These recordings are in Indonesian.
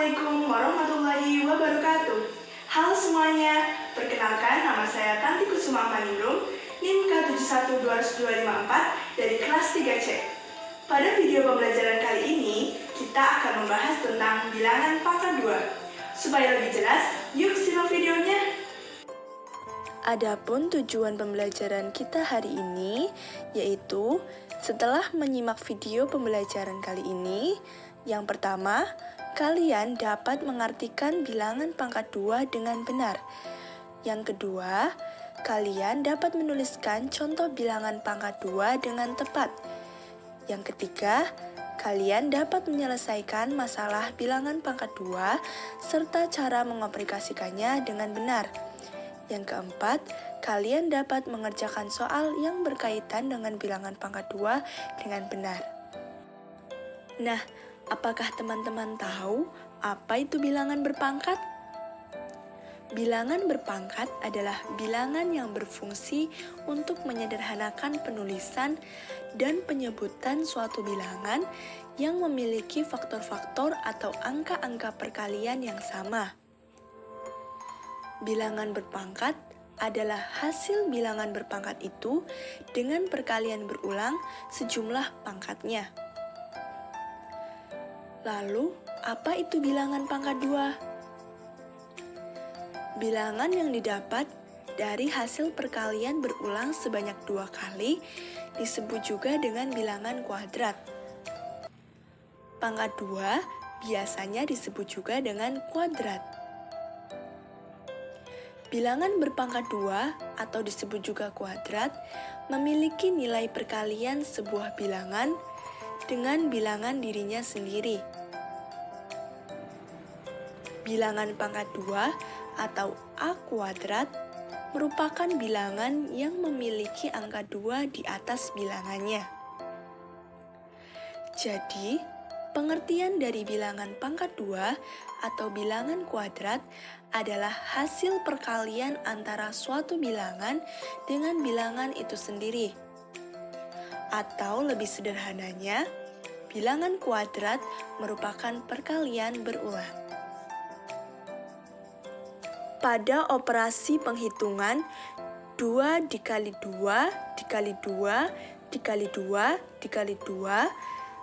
Assalamualaikum warahmatullahi wabarakatuh. Halo semuanya, perkenalkan nama saya Tanti Kusuma Amaningrum, NIM K712254 dari kelas 3C. Pada video pembelajaran kali ini, kita akan membahas tentang bilangan pangkat 2. Supaya lebih jelas, yuk simak videonya. Adapun tujuan pembelajaran kita hari ini yaitu setelah menyimak video pembelajaran kali ini, yang pertama, kalian dapat mengartikan bilangan pangkat 2 dengan benar. Yang kedua, kalian dapat menuliskan contoh bilangan pangkat 2 dengan tepat. Yang ketiga, kalian dapat menyelesaikan masalah bilangan pangkat 2 serta cara mengaplikasikannya dengan benar. Yang keempat, kalian dapat mengerjakan soal yang berkaitan dengan bilangan pangkat 2 dengan benar. Nah, apakah teman-teman tahu apa itu bilangan berpangkat? Bilangan berpangkat adalah bilangan yang berfungsi untuk menyederhanakan penulisan dan penyebutan suatu bilangan yang memiliki faktor-faktor atau angka-angka perkalian yang sama. Bilangan berpangkat adalah hasil bilangan berpangkat itu dengan perkalian berulang sejumlah pangkatnya. Lalu, apa itu bilangan pangkat 2? Bilangan yang didapat dari hasil perkalian berulang sebanyak 2 kali disebut juga dengan bilangan kuadrat. Pangkat 2 biasanya disebut juga dengan kuadrat. Bilangan berpangkat 2 atau disebut juga kuadrat memiliki nilai perkalian sebuah bilangan dengan bilangan dirinya sendiri. Bilangan pangkat 2 atau A kuadrat merupakan bilangan yang memiliki angka 2 di atas bilangannya. Jadi, pengertian dari bilangan pangkat 2 atau bilangan kuadrat adalah hasil perkalian antara suatu bilangan dengan bilangan itu sendiri. Atau lebih sederhananya, bilangan kuadrat merupakan perkalian berulang. Pada operasi penghitungan 2 dikali 2 dikali 2 dikali 2 dikali 2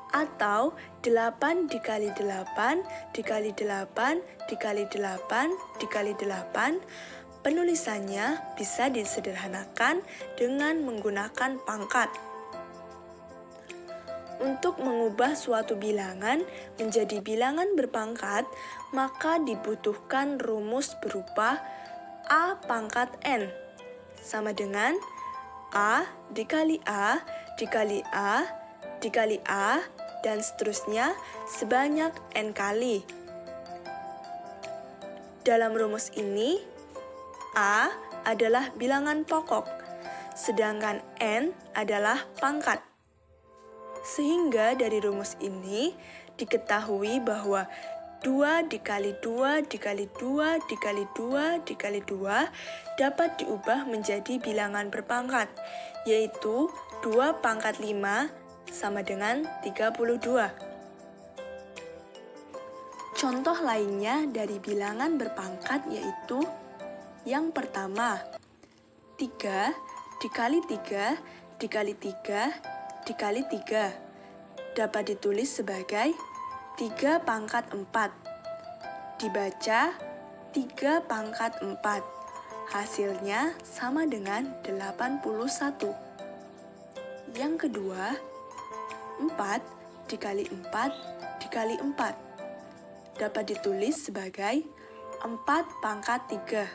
atau 8 dikali 8 dikali 8 dikali 8 dikali 8, penulisannya bisa disederhanakan dengan menggunakan pangkat. Untuk mengubah suatu bilangan menjadi bilangan berpangkat, maka dibutuhkan rumus berupa A pangkat N sama dengan A dikali A dikali A dikali A dan seterusnya sebanyak N kali. Dalam rumus ini, A adalah bilangan pokok, sedangkan N adalah pangkat. Sehingga dari rumus ini diketahui bahwa 2 dikali 2 dikali 2 dikali 2 dikali 2 dapat diubah menjadi bilangan berpangkat, yaitu 2 pangkat 5 sama dengan 32. Contoh lainnya dari bilangan berpangkat yaitu yang pertama, 3 dikali 3 dikali 3 dikali 3 dapat ditulis sebagai 3 pangkat 4. Dibaca 3 pangkat 4. Hasilnya sama dengan 81. Yang kedua, 4 dikali 4 dikali 4 dapat ditulis sebagai 4 pangkat 3.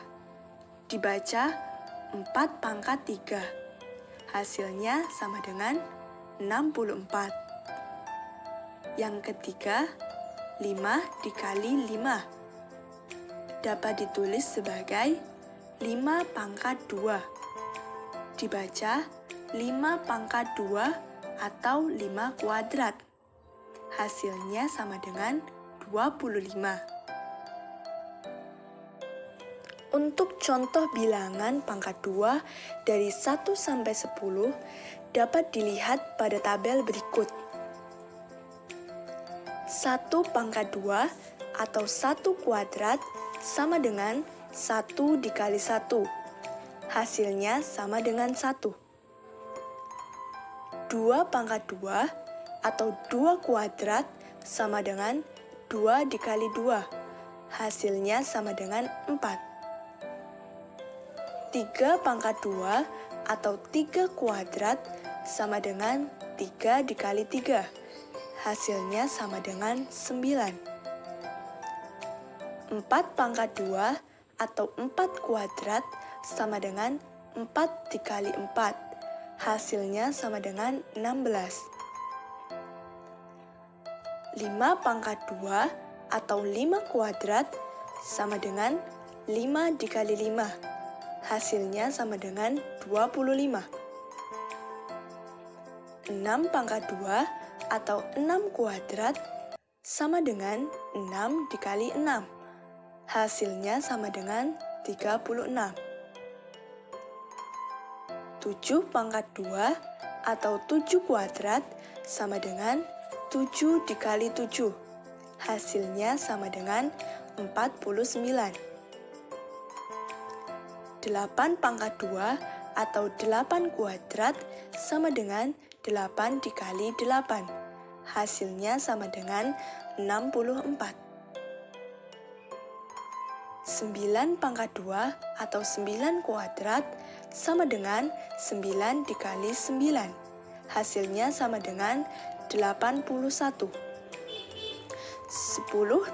Dibaca 4 pangkat 3. Hasilnya sama dengan 64. Yang ketiga, 5 dikali 5 dapat ditulis sebagai 5 pangkat 2. Dibaca 5 pangkat 2 atau 5 kuadrat. Hasilnya sama dengan 25. Untuk contoh bilangan pangkat 2 dari 1 sampai 10 dapat dilihat pada tabel berikut. 1 pangkat 2 atau 1 kuadrat sama dengan 1 dikali 1. Hasilnya sama dengan 1. 2 pangkat 2 atau 2 kuadrat sama dengan 2 dikali 2. Hasilnya sama dengan 4. 3 pangkat 2 atau 3 kuadrat sama dengan 3 dikali 3. Hasilnya sama dengan 9. 4 pangkat 2 atau 4 kuadrat sama dengan 4 dikali 4. Hasilnya sama dengan 16. 5 pangkat 2 atau 5 kuadrat sama dengan 5 dikali 5. Hasilnya sama dengan 25. 6 pangkat 2 atau 6 kuadrat sama dengan 6 dikali 6. Hasilnya sama dengan 36. 7 pangkat 2 atau 7 kuadrat sama dengan 7 dikali 7. Hasilnya sama dengan 49. 8 pangkat 2 atau 8 kuadrat sama dengan 8 dikali 8. Hasilnya sama dengan 64. 9 pangkat 2 atau 9 kuadrat sama dengan 9 dikali 9. Hasilnya sama dengan 81. 10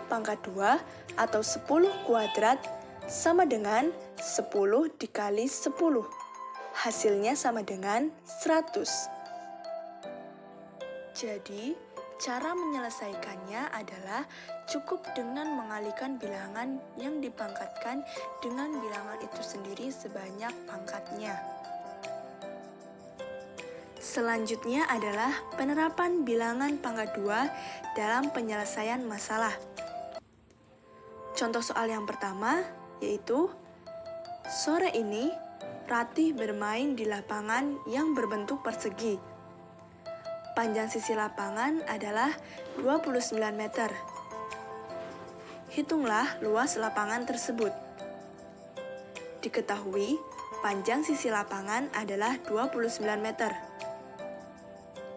pangkat 2 atau 10 kuadrat sama dengan 10 dikali 10. Hasilnya sama dengan 100. Jadi, cara menyelesaikannya adalah cukup dengan mengalihkan bilangan yang dipangkatkan dengan bilangan itu sendiri sebanyak pangkatnya. Selanjutnya adalah penerapan bilangan pangkat 2 dalam penyelesaian masalah. Contoh soal yang pertama yaitu, sore ini Ratih bermain di lapangan yang berbentuk persegi. Panjang sisi lapangan adalah 29 meter. Hitunglah luas lapangan tersebut. Diketahui, panjang sisi lapangan adalah 29 meter.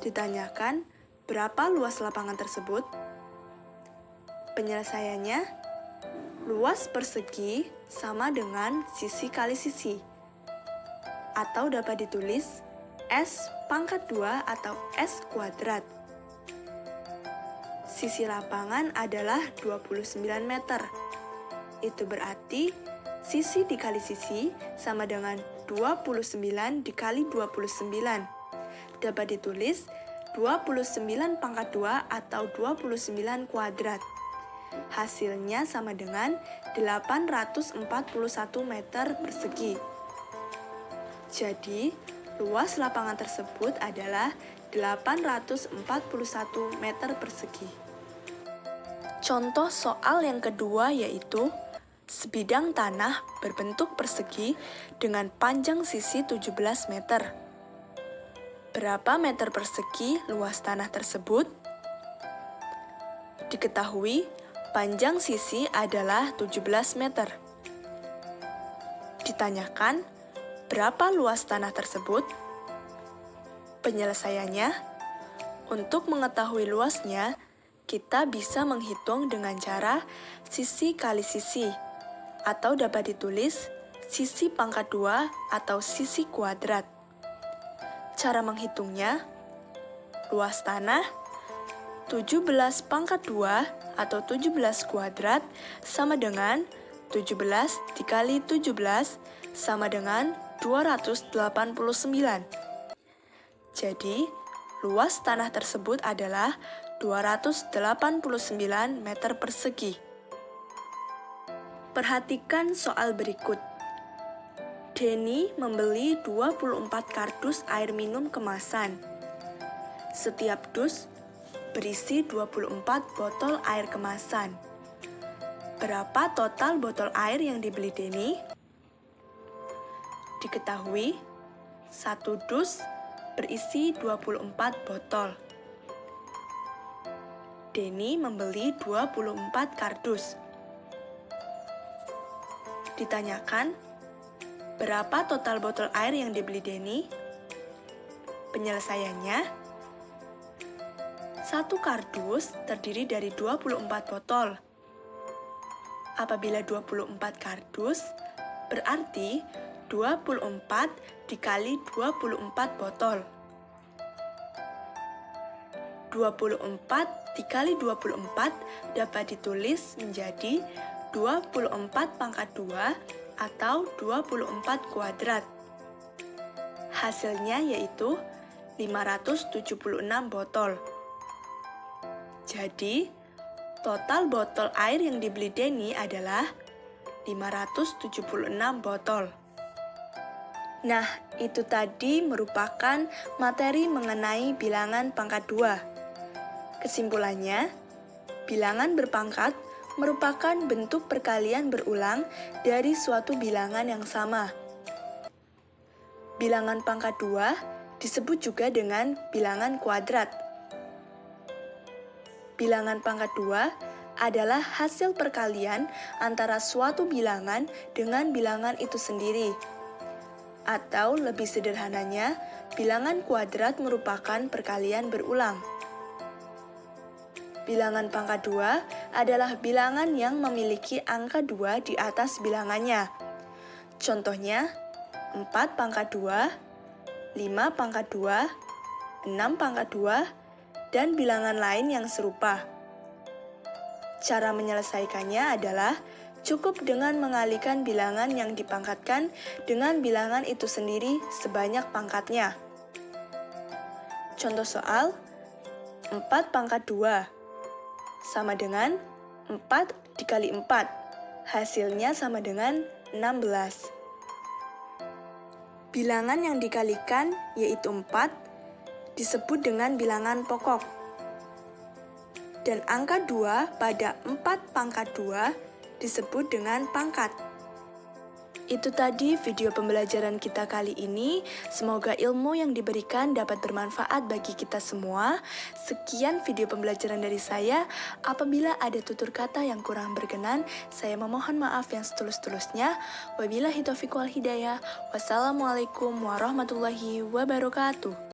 Ditanyakan, berapa luas lapangan tersebut? Penyelesaiannya, luas persegi sama dengan sisi kali sisi. Atau dapat ditulis S pangkat 2 atau S kuadrat. Sisi lapangan adalah 29 meter. Itu berarti sisi dikali sisi sama dengan 29 dikali 29. Dapat ditulis 29 pangkat 2 atau 29 kuadrat. Hasilnya sama dengan 841 meter persegi. Jadi, luas lapangan tersebut adalah 841 meter persegi. Contoh soal yang kedua yaitu, sebidang tanah berbentuk persegi dengan panjang sisi 17 meter. Berapa meter persegi luas tanah tersebut? Diketahui, panjang sisi adalah 17 meter. Ditanyakan, berapa luas tanah tersebut? Penyelesaiannya, untuk mengetahui luasnya, kita bisa menghitung dengan cara sisi kali sisi, atau dapat ditulis sisi pangkat 2 atau sisi kuadrat. Cara menghitungnya, luas tanah 17 pangkat 2 atau 17 kuadrat sama dengan 17 dikali 17 sama dengan 289. Jadi, luas tanah tersebut adalah 289 meter persegi. Perhatikan soal berikut. Denny membeli 24 kardus air minum kemasan. Setiap dus berisi 24 botol air kemasan. Berapa total botol air yang dibeli Denny? Diketahui, satu dus berisi 24 botol. Denny membeli 24 kardus. Ditanyakan, berapa total botol air yang dibeli Denny? Penyelesaiannya, satu kardus terdiri dari 24 botol. Apabila 24 kardus, berarti 24 dikali 24 botol. 24 dikali 24 dapat ditulis menjadi 24 pangkat 2 atau 24 kuadrat. Hasilnya yaitu 576 botol. Jadi, total botol air yang dibeli Denny adalah 576 botol. Nah, itu tadi merupakan materi mengenai bilangan pangkat 2. Kesimpulannya, bilangan berpangkat merupakan bentuk perkalian berulang dari suatu bilangan yang sama. Bilangan pangkat 2 disebut juga dengan bilangan kuadrat. Bilangan pangkat 2 adalah hasil perkalian antara suatu bilangan dengan bilangan itu sendiri. Atau lebih sederhananya, bilangan kuadrat merupakan perkalian berulang. Bilangan pangkat 2 adalah bilangan yang memiliki angka 2 di atas bilangannya. Contohnya, 4 pangkat 2, 5 pangkat 2, 6 pangkat 2, dan bilangan lain yang serupa. Cara menyelesaikannya adalah cukup dengan mengalihkan bilangan yang dipangkatkan dengan bilangan itu sendiri sebanyak pangkatnya. Contoh soal, 4 pangkat 2 sama dengan 4 dikali 4, hasilnya sama dengan 16. Bilangan yang dikalikan, yaitu 4, disebut dengan bilangan pokok. Dan angka 2 pada 4 pangkat 2 disebut dengan pangkat. Itu tadi video pembelajaran kita kali ini. Semoga ilmu yang diberikan dapat bermanfaat bagi kita semua. Sekian video pembelajaran dari saya. Apabila ada tutur kata yang kurang berkenan, saya memohon maaf yang setulus-tulusnya. Wabillahi taufiq wal hidayah. Wassalamualaikum warahmatullahi wabarakatuh.